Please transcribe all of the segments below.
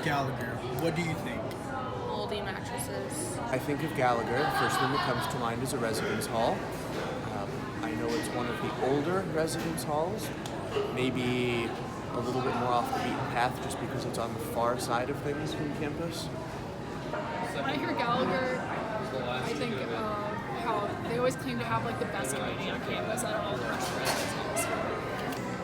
Gallagher, what do you think? Moldy mattresses. I think of Gallagher. The first thing that comes to mind is a residence hall. I know it's one of the older residence halls, maybe a little bit more off the beaten path just because it's on the far side of things from campus. When I hear Gallagher, I think how they always claim to have like the best community on campus out of all the rest of the residence halls.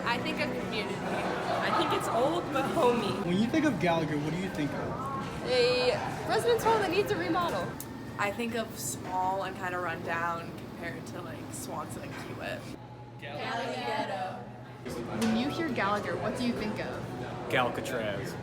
I think of community. I think it's old but homey. When you think of Gallagher, what do you think of? A residence hall that needs a remodel. I think of small and kind of run down compared to like Swanson and Kiewit. Gallagher. When you hear Gallagher, what do you think of? Galcatraz.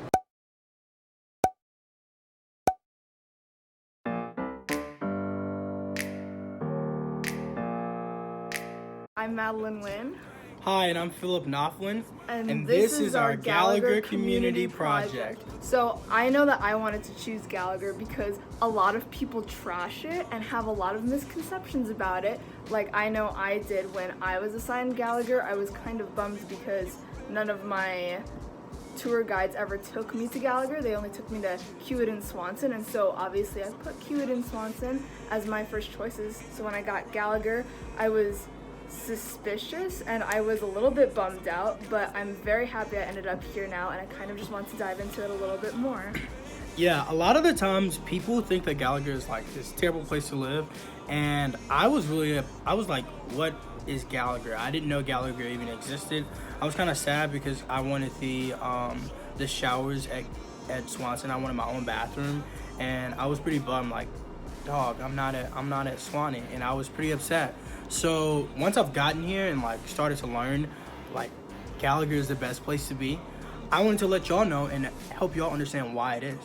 I'm Madeline Lynn. Hi, and I'm Philip Knopflin, And this is our Gallagher Community Project. So I know that I wanted to choose Gallagher because a lot of people trash it and have a lot of misconceptions about it. Like I know I did when I was assigned Gallagher. I was kind of bummed because none of my tour guides ever took me to Gallagher. They only took me to Kiewit and Swanson, and so obviously I put Kiewit and Swanson as my first choices. So when I got Gallagher, I was suspicious and I was a little bit bummed out, but I'm very happy I ended up here now, and I kind of just want to dive into it a little bit more. Yeah, a lot of the times people think that Gallagher is like this terrible place to live, and I was like, what is Gallagher? I didn't know Gallagher even existed. I was kind of sad because I wanted the showers at Swanson. I wanted my own bathroom, and I was pretty bummed. Like, dog, I'm not at Swanee, and I was pretty upset. So once I've gotten here and like started to learn, like Gallagher is the best place to be, I wanted to let y'all know and help y'all understand why it is.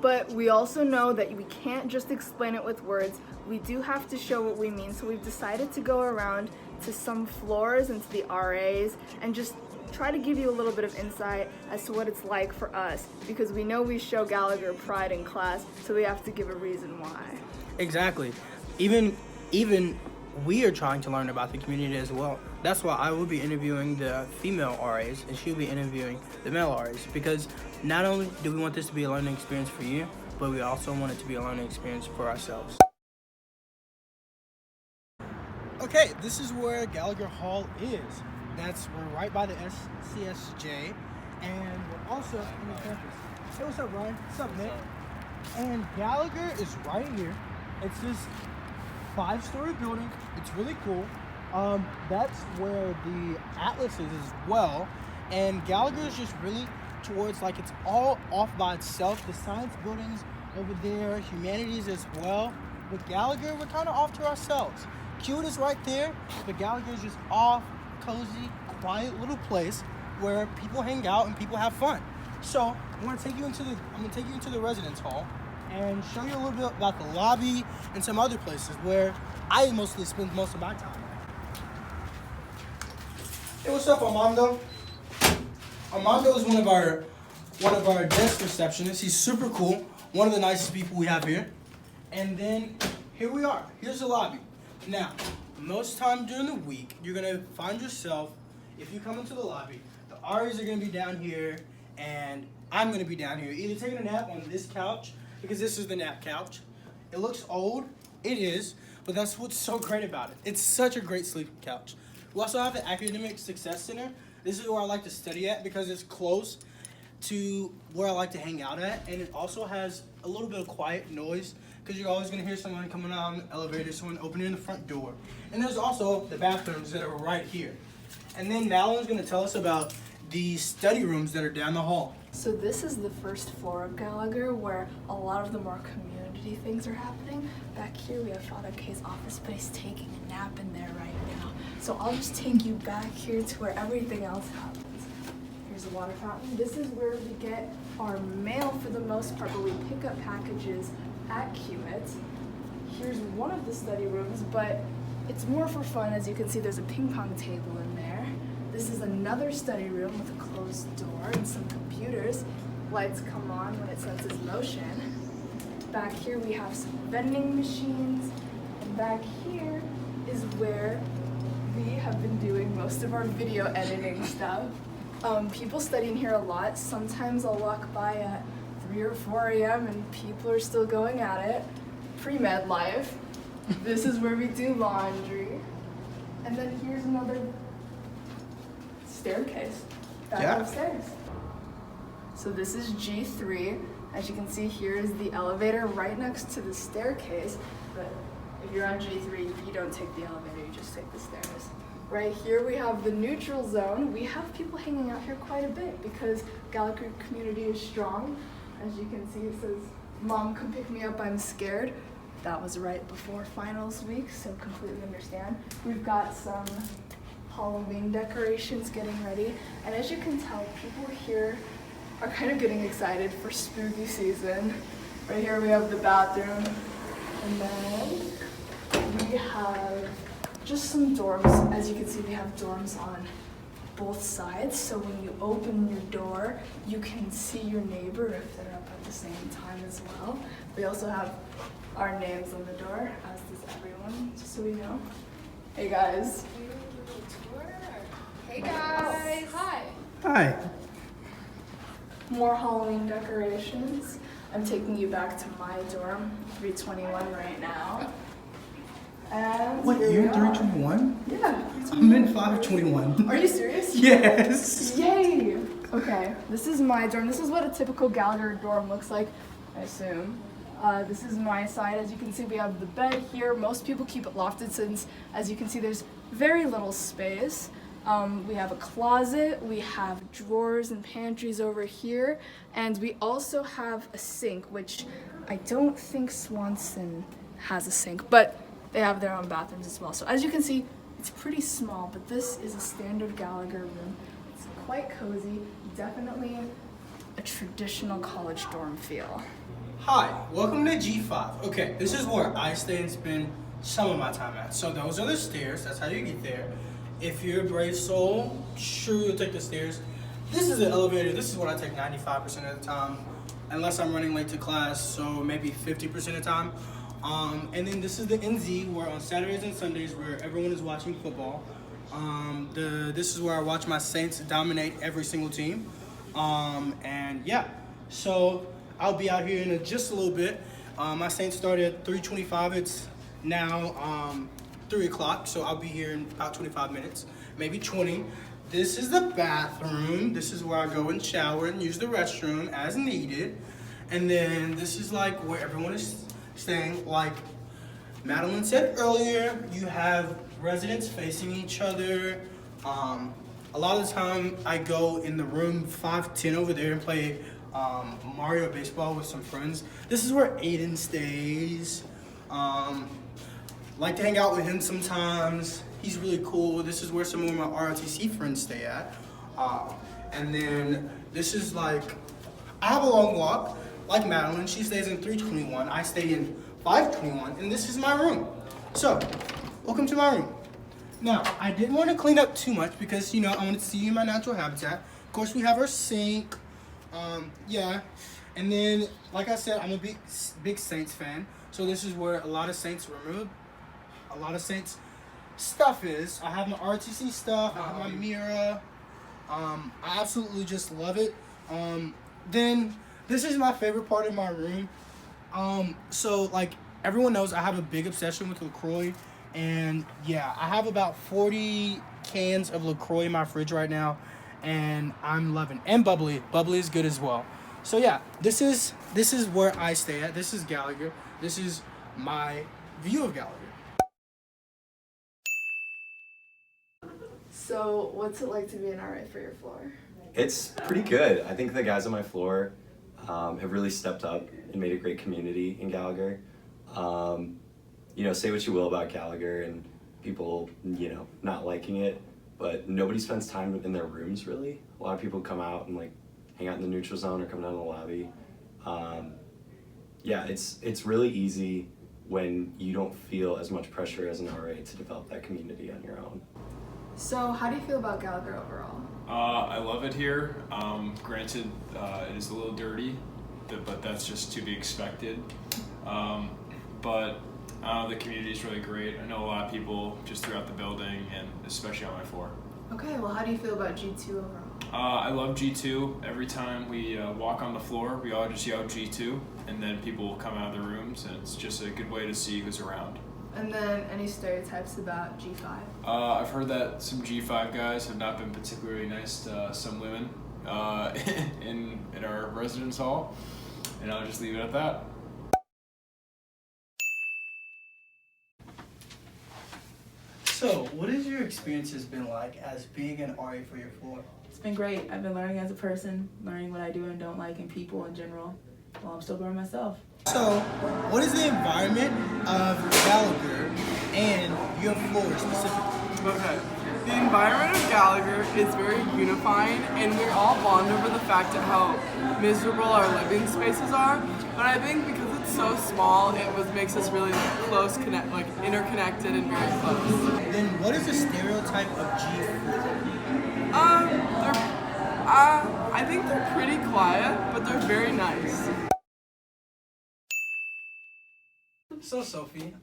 But we also know that we can't just explain it with words. We do have to show what we mean. So we've decided to go around to some floors and to the RAs and just try to give you a little bit of insight as to what it's like for us, because we know we show Gallagher pride in class, so we have to give a reason why. Exactly. Even we are trying to learn about the community as well. That's why I will be interviewing the female RAs and she'll be interviewing the male RAs, because not only do we want this to be a learning experience for you, but we also want it to be a learning experience for ourselves. Okay, this is where Gallagher Hall is. We're right by the CSJ, and we're also in the campus. Hey, what's up, Ryan? What's up, Nick? And Gallagher is right here. It's this 5-story building. It's really cool. That's where the Atlas is as well. And Gallagher is just really towards, like, it's all off by itself. The science buildings over there, humanities as well. With Gallagher, we're kind of off to ourselves. Kiewit is right there, but Gallagher is just off, cozy, quiet little place where people hang out and people have fun. So I'm gonna take you into the residence hall and show you a little bit about the lobby and some other places where I mostly spend most of my time. Hey, what's up, Armando? Armando is one of our desk receptionists. He's super cool, one of the nicest people we have here. And then here we are. Here's the lobby. Now, most time during the week, you're gonna find yourself, if you come into the lobby, the RAs are gonna be down here, and I'm gonna be down here, either taking a nap on this couch, because this is the nap couch. It looks old, it is, but that's what's so great about it. It's such a great sleeping couch. We also have the Academic Success Center. This is where I like to study at because it's close to where I like to hang out at, and it also has a little bit of quiet noise because you're always going to hear someone coming out on the elevator, someone opening the front door. And there's also the bathrooms that are right here. And then Madeline's going to tell us about the study rooms that are down the hall. So this is the first floor of Gallagher, where a lot of the more community things are happening. Back here we have Father K's office, but he's taking a nap in there right now. So I'll just take you back here to where everything else happens. Here's the water fountain. This is where we get our mail for the most part, but we pick up packages at Kiewit. Here's one of the study rooms, but it's more for fun. As you can see, there's a ping pong table in there. This is another study room with a closed door and some computers. Lights come on when it senses motion. Back here we have some vending machines. And back here is where we have been doing most of our video editing stuff. People study in here a lot. Sometimes I'll walk by at the 3 or 4 a.m. and people are still going at it. Pre-med life. This is where we do laundry. And then here's another staircase back upstairs. So this is G3. As you can see, here is the elevator right next to the staircase. But if you're on G3, you don't take the elevator, you just take the stairs. Right here we have the neutral zone. We have people hanging out here quite a bit because Gallagher community is strong. As you can see, it says, "Mom, come pick me up, I'm scared." That was right before finals week, so completely understand. We've got some Halloween decorations getting ready. And as you can tell, people here are kind of getting excited for spooky season. Right here we have the bathroom. And then we have just some dorms. As you can see, we have dorms on both sides. So when you open your door, you can see your neighbor if they're up at the same time as well. We also have our names on the door, as does everyone, just so we know. Hey guys. Hey guys. Hi. Hi. More Halloween decorations. I'm taking you back to my dorm, 321 right now. And What, here you're we are. 321? Yeah. I'm in 521. Are you serious? Yes. Yay! Okay, this is my dorm. This is what a typical Gallagher dorm looks like, I assume. This is my side. As you can see, we have the bed here. Most people keep it lofted since, as you can see, there's very little space. We have a closet, we have drawers and pantries over here, and we also have a sink, which I don't think Swanson has a sink, but they have their own bathrooms as well. So as you can see, it's pretty small, but this is a standard Gallagher room. It's quite cozy, definitely a traditional college dorm feel. Hi, welcome to G5. Okay, this is where I stay and spend some of my time at. So those are the stairs, that's how you get there. If you're a brave soul, sure, you'll take the stairs. This is the elevator. This is what I take 95% of the time, unless I'm running late to class, so maybe 50% of the time. And then this is the NZ, where on Saturdays and Sundays, where everyone is watching football. This is where I watch my Saints dominate every single team. And yeah, so I'll be out here in just a little bit. My Saints started at 3:25. It's now 3 o'clock, so I'll be here in about 25 minutes, maybe 20. This is the bathroom. This is where I go and shower and use the restroom as needed. And then this is like where everyone is staying. Like Madeline said earlier, you have residents facing each other. A lot of the time I go in the room 510 over there and play Mario baseball with some friends. This is where Aiden stays. Like to hang out with him sometimes. He's really cool. This is where some of my ROTC friends stay at. And then this is like, I have a long walk. Like Madeline, she stays in 321. I stay in 521, and this is my room. So, welcome to my room. Now, I didn't want to clean up too much because, you know, I wanted to see you in my natural habitat. Of course, we have our sink. Yeah. And then, like I said, I'm a big Saints fan. So this is where a lot of Saints stuff is. I have my RTC stuff, I have my mirror. I absolutely just love it. Then this is my favorite part of my room. So like everyone knows, I have a big obsession with LaCroix, and yeah, I have about 40 cans of LaCroix in my fridge right now, and I'm loving. And bubbly is good as well. So yeah, this is where I stay at. This is Gallagher. This is my view of Gallagher. So, what's it like to be an RA for your floor? It's pretty good. I think the guys on my floor have really stepped up and made a great community in Gallagher. You know, say what you will about Gallagher and people, you know, not liking it, but nobody spends time in their rooms really. A lot of people come out and like hang out in the neutral zone or come down to the lobby. Yeah, it's really easy when you don't feel as much pressure as an RA to develop that community on your own. So, how do you feel about Gallagher overall? I love it here. Granted, it is a little dirty, but that's just to be expected. But the community is really great. I know a lot of people just throughout the building, and especially on my floor. Okay, well, how do you feel about G2 overall? I love G2. Every time we walk on the floor, we all just yell G2, and then people will come out of the rooms, and it's just a good way to see who's around. And then any stereotypes about G5? I've heard that some G5 guys have not been particularly nice to some women in our residence hall, and I'll just leave it at that. So, what has your experiences been like as being an RA for your floor? It's been great. I've been learning as a person, learning what I do and don't like in people in general, while I'm still growing myself. So, what is the environment of Gallagher and your floor specifically? Okay. The environment of Gallagher is very unifying, and we all bond over the fact of how miserable our living spaces are. But I think because it's so small, makes us really close, interconnected, and very close. Then, what is the stereotype of G4? I think they're pretty quiet, but they're very nice. So, Sophie,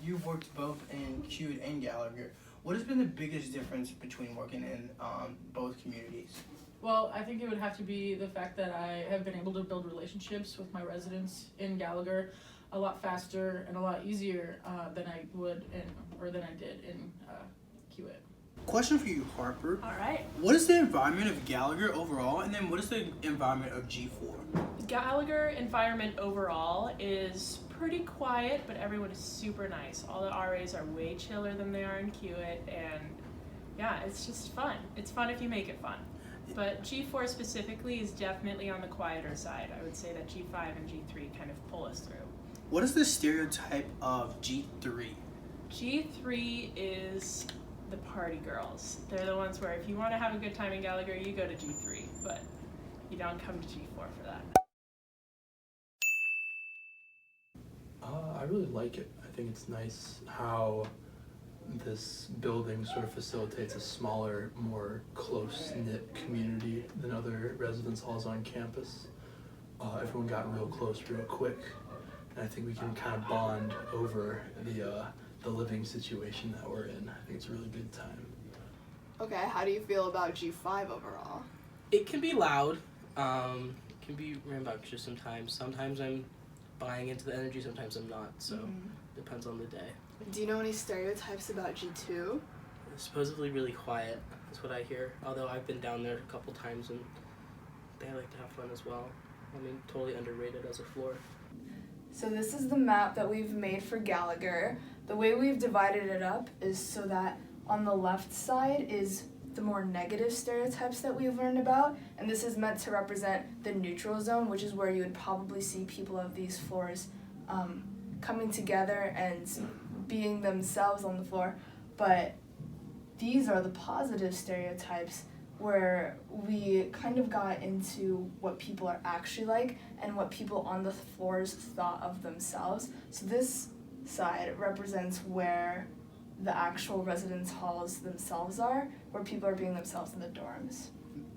you've worked both in Creighton and Gallagher. What has been the biggest difference between working in both communities? Well, I think it would have to be the fact that I have been able to build relationships with my residents in Gallagher a lot faster and a lot easier than I did in Creighton. Question for you, Harper. All right. What is the environment of Gallagher overall, and then what is the environment of G4? Gallagher environment overall is pretty quiet, but everyone is super nice. All the RAs are way chiller than they are in Creighton, and yeah, it's just fun. It's fun if you make it fun. But G4 specifically is definitely on the quieter side. I would say that G5 and G3 kind of pull us through. What is the stereotype of G3? G3 is the party girls. They're the ones where if you want to have a good time in Gallagher, you go to G3, but you don't come to G4 for that. I really like it. I think it's nice how this building sort of facilitates a smaller, more close-knit community than other residence halls on campus. Everyone got real close real quick, and I think we can kind of bond over the living situation that we're in. I think it's a really good time. Okay, how do you feel about G5 overall? It can be loud, can be rambunctious sometimes. Sometimes I'm buying into the energy, sometimes I'm not, so depends on the day. Do you know any stereotypes about G2? It's supposedly really quiet, that's what I hear, although I've been down there a couple times and they like to have fun as well. I mean, totally underrated as a floor. So this is the map that we've made for Gallagher. The way we've divided it up is so that on the left side is the more negative stereotypes that we've learned about, and this is meant to represent the neutral zone, which is where you would probably see people of these floors coming together and being themselves on the floor. But these are the positive stereotypes where we kind of got into what people are actually like and what people on the floors thought of themselves. So this side represents where the actual residence halls themselves are, where people are being themselves in the dorms.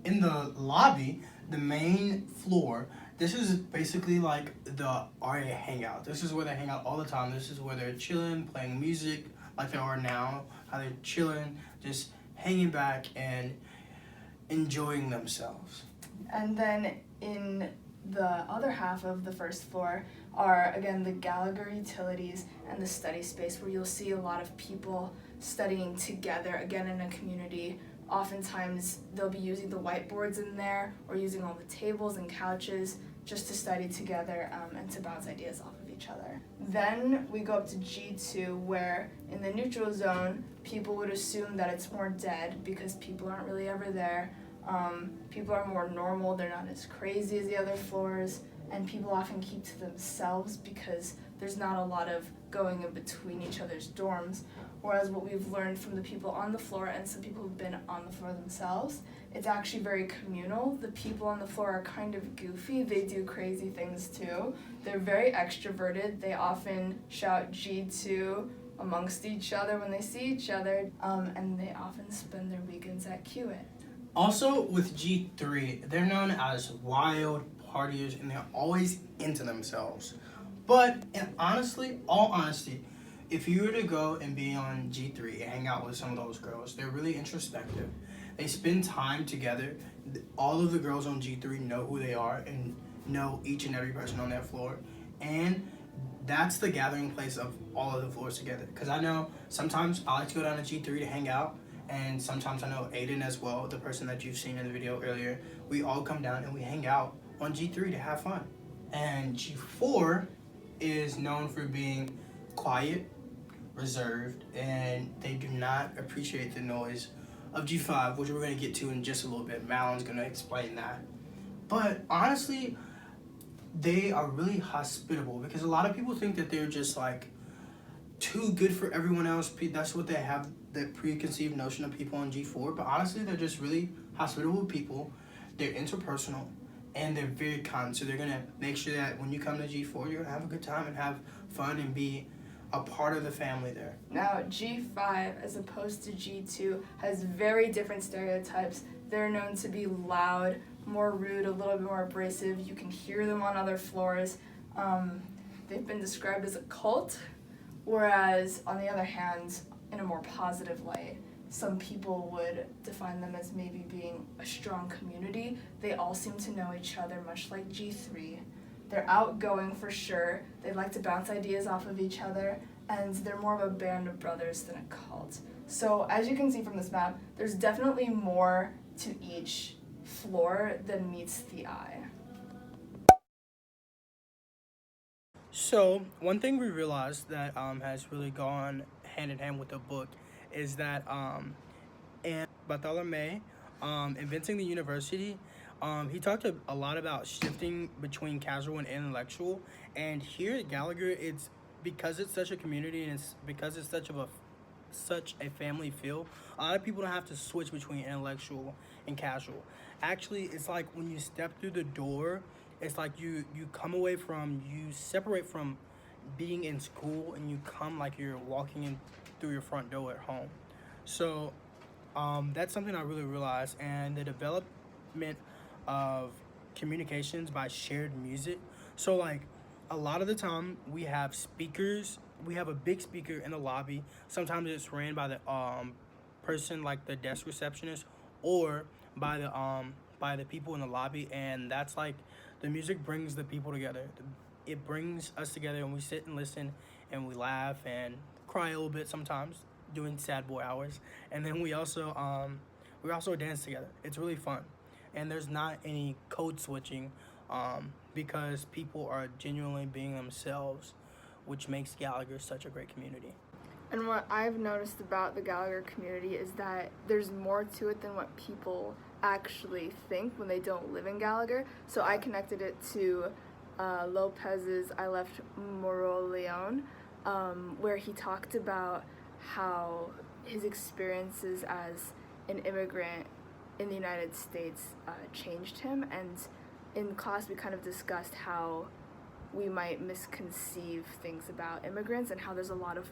In the lobby, the main floor, this is basically like the RA hangout. This is where they hang out all the time. This is where they're chilling, playing music like they are now, how they're chilling, just hanging back and enjoying themselves. And then in the other half of the first floor are, again, the Gallagher utilities and the study space, where you'll see a lot of people studying together, again, in a community. Oftentimes, they'll be using the whiteboards in there or using all the tables and couches just to study together and to bounce ideas off of each other. Then we go up to G2, where in the neutral zone, people would assume that it's more dead because people aren't really ever there. People are more normal, they're not as crazy as the other floors, and people often keep to themselves because there's not a lot of going in between each other's dorms. Whereas what we've learned from the people on the floor and some people who've been on the floor themselves, it's actually very communal. The people on the floor are kind of goofy. They do crazy things too. They're very extroverted. They often shout G2 amongst each other when they see each other, and they often spend their weekends at Creighton. Also with G3, they're known as wild partiers and they're always into themselves. But all honesty, if you were to go and be on G3 and hang out with some of those girls, they're really introspective. They spend time together all of the girls on G3 know who they are and know each and every person on that floor. And that's the gathering place of all of the floors together. Because I know sometimes I like to go down to G3 to hang out, and sometimes I know Aiden as well, the person that you've seen in the video earlier. We all come down and we hang out on G3 to have fun. And G4 is known for being quiet, reserved, and they do not appreciate the noise of G5, which we're going to get to in just a little bit. Malon's going to explain that. But honestly, they are really hospitable, because a lot of people think that they're just like too good for everyone else. That's what they have, that preconceived notion of people on G4. But honestly, they're just really hospitable people. They're interpersonal, and they're very kind. So they're going to make sure that when you come to G4, you're going to have a good time and have fun and be a part of the family there. Now, G5, as opposed to G2, has very different stereotypes. They're known to be loud, more rude, a little bit more abrasive. You can hear them on other floors. They've been described as a cult, whereas, on the other hand, in a more positive light, some people would define them as maybe being a strong community. They all seem to know each other, much like G3. They're outgoing for sure. They like to bounce ideas off of each other, and they're more of a band of brothers than a cult. So as you can see from this map, there's definitely more to each floor than meets the eye. So one thing we realized that has really gone hand in hand with the book is that in Bartholomew, Inventing the University, he talked a lot about shifting between casual and intellectual. And here at Gallagher, it's because it's such a community and it's because it's such a family feel. A lot of people don't have to switch between intellectual and casual. Actually, it's like when you step through the door, it's like you separate from being in school, and you come like you're walking in through your front door at home. So that's something I really realized. And the development of communications by shared music. So like a lot of the time we have speakers, we have a big speaker in the lobby. Sometimes it's ran by the person, like the desk receptionist, or by the people in the lobby. And that's like, the music brings the people together. It brings us together, and we sit and listen, and we laugh and cry a little bit sometimes doing sad boy hours. And then we also dance together. It's really fun. And there's not any code switching because people are genuinely being themselves, which makes Gallagher such a great community. And what I've noticed about the Gallagher community is that there's more to it than what people actually think when they don't live in Gallagher. So I connected it to Lopez's I Left Moroleon, where he talked about how his experiences as an immigrant in the United States changed him. And in class we kind of discussed how we might misconceive things about immigrants and how there's a lot of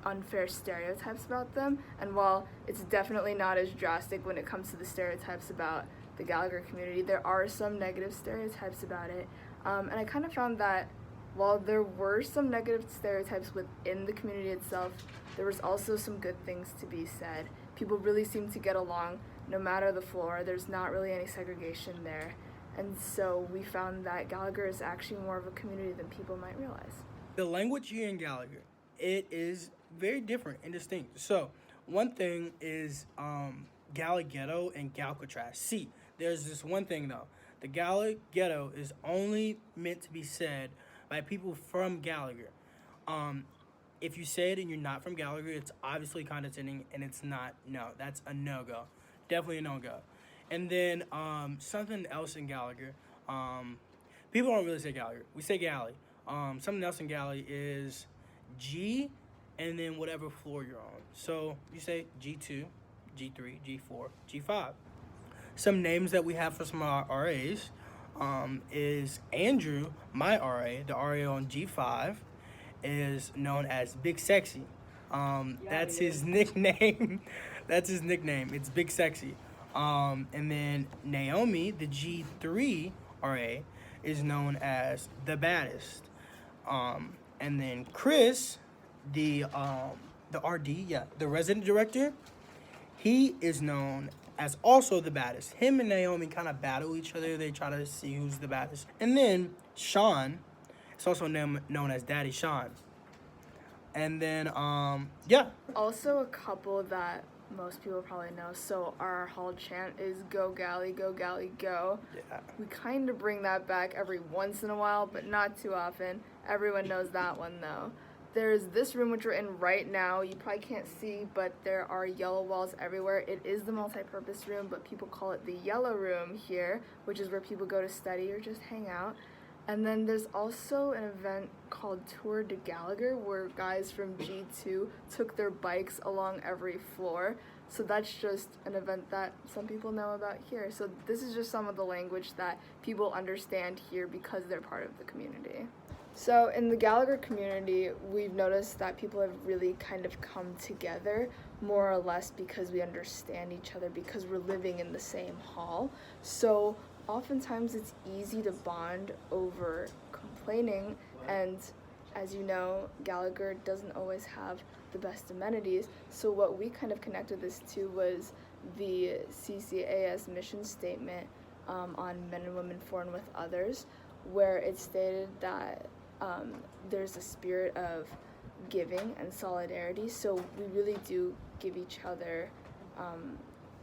unfair stereotypes about them. And while it's definitely not as drastic when it comes to the stereotypes about the Gallagher community, there are some negative stereotypes about it. And I kind of found that while there were some negative stereotypes within the community itself, there was also some good things to be said. People really seem to get along no matter the floor. There's not really any segregation there. And so we found that Gallagher is actually more of a community than people might realize. The language here in Gallagher, it is very different and distinct. So one thing is Gallaghetto and Galcatraz. See, there's this one thing though. The Gallaghetto is only meant to be said by people from Gallagher. If you say it and you're not from Gallagher, it's obviously condescending, and it's not. No, that's a no-go. Definitely a no-go. And then something else in Gallagher. People don't really say Gallagher. We say Galley. Something else in Galley is G, and then whatever floor you're on. So you say G2, G3, G4, G5. Some names that we have for some of our RAs is Andrew, my RA, the RA on G5, is known as Big Sexy. That's his nickname. That's his nickname. It's Big Sexy. And then Naomi, the G3 RA, is known as the Baddest. And then Chris, the RD, the resident director, he is known as also the baddest. Him and Naomi kind of battle each other. They try to see who's the baddest. And then Sean, it's also known as Daddy Sean. And then, yeah. Also a couple that most people probably know. So our hall chant is Go Gally, Go Gally, Go. Yeah. We kind of bring that back every once in a while, but not too often. Everyone knows that one though. There's this room which we're in right now. You probably can't see, but there are yellow walls everywhere. It is the multi-purpose room, but people call it the yellow room here, which is where people go to study or just hang out. And then there's also an event called Tour de Gallagher where guys from G2 took their bikes along every floor. So that's just an event that some people know about here. So this is just some of the language that people understand here because they're part of the community. So in the Gallagher community, we've noticed that people have really kind of come together more or less because we understand each other because we're living in the same hall. So oftentimes it's easy to bond over complaining, and as you know, Gallagher doesn't always have the best amenities. So what we kind of connected this to was the CCAS mission statement on men and women for and with others, where it stated that there's a spirit of giving and solidarity. So we really do give each other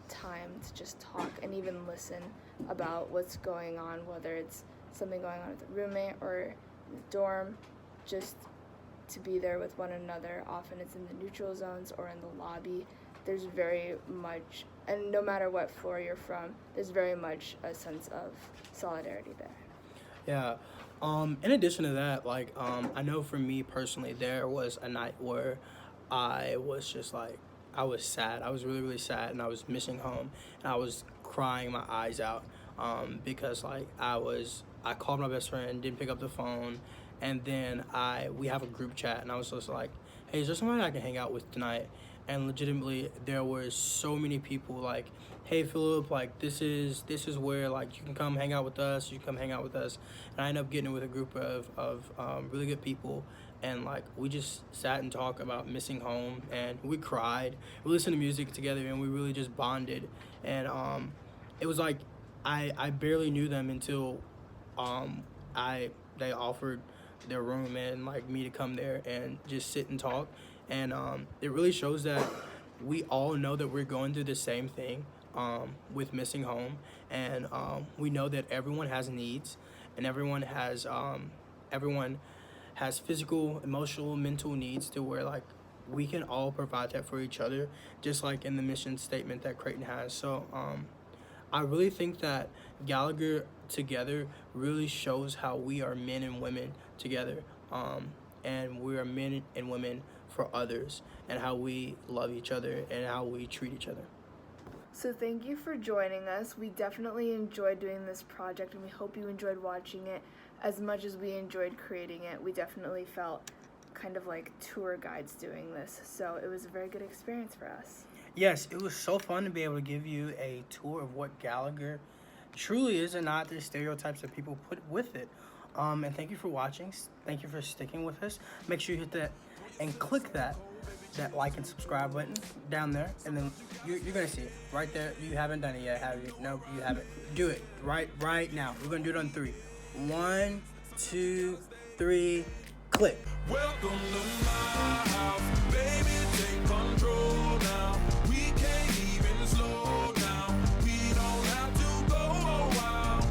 time to just talk and even listen about what's going on, whether it's something going on with a roommate or in the dorm, just to be there with one another. Often it's in the neutral zones or in the lobby. There's very much, and no matter what floor you're from, there's very much a sense of solidarity there. Yeah. In addition to that, like, I know for me personally, there was a night where I was just like, I was sad. I was really, really sad, and I was missing home, and I was crying my eyes out because, like, I called my best friend, didn't pick up the phone, and then we have a group chat, and I was just like, hey, is there somebody I can hang out with tonight? And legitimately, there were so many people like, hey, Philip, like, this is where, like, you can come hang out with us, And I ended up getting with a group of really good people, and, like, we just sat and talked about missing home, and we cried. We listened to music together, and we really just bonded. And it was like, I barely knew them until they offered their room and, like, me to come there and just sit and talk. And it really shows that we all know that we're going through the same thing with missing home, and we know that everyone has needs, and everyone has physical, emotional, mental needs, to where, like, we can all provide that for each other, just like in the mission statement that Creighton has. So I really think that Gallagher together really shows how we are men and women together, and we are men and women for others, and how we love each other and how we treat each other. So thank you for joining us. We definitely enjoyed doing this project, and we hope you enjoyed watching it as much as we enjoyed creating it. We definitely felt kind of like tour guides doing this, so it was a very good experience for us. Yes, it was so fun to be able to give you a tour of what Gallagher truly is, and not the stereotypes that people put with it. And thank you for watching. Thank you for sticking with us. Make sure you hit that and click that like and subscribe button down there, and then you're gonna see it right there. You haven't done it yet, have you? No, you haven't. Do it right now. We're gonna do it on 3. 1, 2, 3, click. Welcome to my house, baby, take control now.